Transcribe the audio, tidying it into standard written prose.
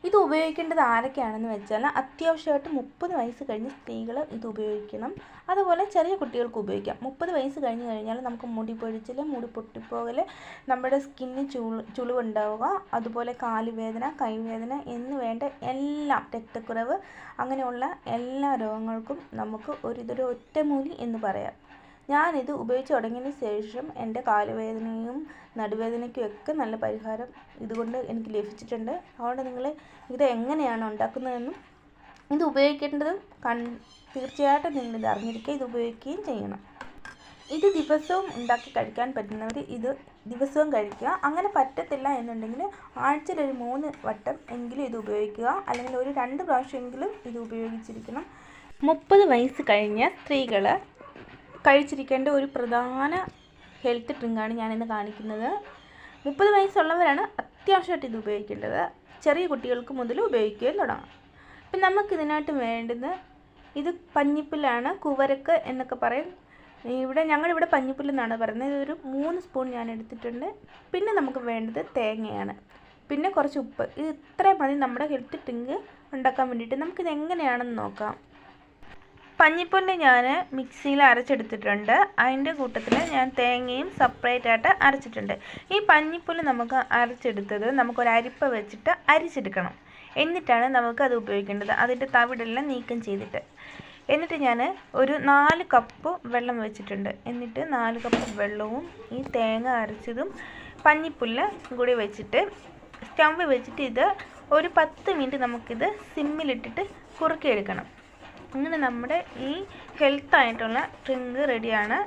ഇത് ഉപയോഗിക്കേണ്ടത് ആരൊക്കെയാണെന്ന് വെച്ചാൽ അത്യാവശ്യമായിട്ട് 30 വയസ്സ് കഴിഞ്ഞ സ്ത്രീകൾ ഇത് ഉപയോഗിക്കണം. അതുപോലെ ചെറിയ കുട്ടികൾക്ക് ഉപയോഗിക്കാം. 30 വയസ്സ് കഴിഞ്ഞ് കഴിഞ്ഞാൽ നമുക്ക് മുടി പൊഴിച്ചിൽ, മുടി പൊട്ടിപ്പോകൽ, നമ്മുടെ സ്കിന്നിന് ചുളിവുണ്ടാവുക, അതുപോലെ കാലുവേദന, കൈവേദന എന്ന് വേണ്ട എല്ലാം, രക്തക്കുറവ്, അങ്ങനെയുള്ള എല്ലാ രോഗങ്ങൾക്കും നമുക്ക് ഇതൊരു ഒറ്റമൂലി എന്ന് പറയാം. ഞാനിത് ഉപയോഗിച്ച് തുടങ്ങിയതിന് ശേഷം എൻ്റെ കാലുവേദനയും നടുവേദനയ്ക്കും ഒക്കെ നല്ല പരിഹാരം ഇതുകൊണ്ട് എനിക്ക് ലഭിച്ചിട്ടുണ്ട്. അതുകൊണ്ട് നിങ്ങൾ ഇത് എങ്ങനെയാണ് ഉണ്ടാക്കുന്നതെന്നും ഇത് ഉപയോഗിക്കേണ്ടതും തീർച്ചയായിട്ടും നിങ്ങളിത് അറിഞ്ഞിരിക്കുക, ഇത് ഉപയോഗിക്കുകയും ചെയ്യണം. ഇത് ദിവസവും ഉണ്ടാക്കി കഴിക്കാൻ പറ്റുന്നവർ ഇത് ദിവസവും കഴിക്കുക. അങ്ങനെ പറ്റത്തില്ല എന്നുണ്ടെങ്കിൽ ആഴ്ചയിൽ ഒരു 3 വട്ടം എങ്കിലും ഇത് ഉപയോഗിക്കുക, അല്ലെങ്കിൽ ഒരു 2 പ്രാവശ്യമെങ്കിലും ഇത് ഉപയോഗിച്ചിരിക്കണം. 30 വയസ്സ് കഴിഞ്ഞ സ്ത്രീകൾ കഴിച്ചിരിക്കേണ്ട ഒരു പ്രധാന ഹെൽത്ത് ഡ്രിങ്കാണ് ഞാനിന്ന് കാണിക്കുന്നത്. 30 വയസ്സുള്ളവരാണ് അത്യാവശ്യമായിട്ട് ഇത് ഉപയോഗിക്കേണ്ടത്. ചെറിയ കുട്ടികൾക്ക് മുതൽ ഉപയോഗിക്കുകയും തുടങ്ങാം. അപ്പം നമുക്കിതിനായിട്ട് വേണ്ടത് ഇത് പഞ്ഞിപ്പുല്ലാണ്, കുവരക്ക് എന്നൊക്കെ പറയും. ഞങ്ങളിവിടെ പഞ്ഞിപ്പുല്ല് എന്നാണ് പറയുന്നത്. ഇതൊരു 3 സ്പൂൺ ഞാൻ എടുത്തിട്ടുണ്ട്. പിന്നെ നമുക്ക് വേണ്ടത് തേങ്ങയാണ്, പിന്നെ കുറച്ച് ഉപ്പ്. ഇത് ഇത്രയും മതി നമ്മുടെ ഹെൽത്ത് ഡ്രിങ്ക് ഉണ്ടാക്കാൻ വേണ്ടിയിട്ട്. നമുക്കിത് എങ്ങനെയാണെന്ന് നോക്കാം. പഞ്ഞിപ്പുല്ല് ഞാൻ മിക്സിയിൽ അരച്ചെടുത്തിട്ടുണ്ട്. അതിൻ്റെ കൂട്ടത്തിൽ ഞാൻ തേങ്ങയും സെപ്പറേറ്റ് ആയിട്ട് അരച്ചിട്ടുണ്ട്. ഈ പഞ്ഞിപ്പുല്ല് നമുക്ക് അരച്ചെടുത്തത് നമുക്കൊരു അരിപ്പ വെച്ചിട്ട് അരിച്ചെടുക്കണം. എന്നിട്ടാണ് നമുക്കത് ഉപയോഗിക്കേണ്ടത്, അതിൻ്റെ തവിടെല്ലാം നീക്കം ചെയ്തിട്ട്. എന്നിട്ട് ഞാൻ ഒരു 4 കപ്പ് വെള്ളം വെച്ചിട്ടുണ്ട്. എന്നിട്ട് 4 കപ്പ് വെള്ളവും ഈ തേങ്ങ അരച്ചതും പഞ്ഞിപ്പുല്ല് കൂടി വെച്ചിട്ട് സ്റ്റവ് വെച്ചിട്ട് ഇത് ഒരു 10 മിനിറ്റ് നമുക്കിത് സിമ്മിലിട്ടിട്ട് കുറുക്കിയെടുക്കണം. അങ്ങനെ നമ്മുടെ ഈ ഹെൽത്തായിട്ടുള്ള ഡ്രിങ്ക് റെഡിയാണ്.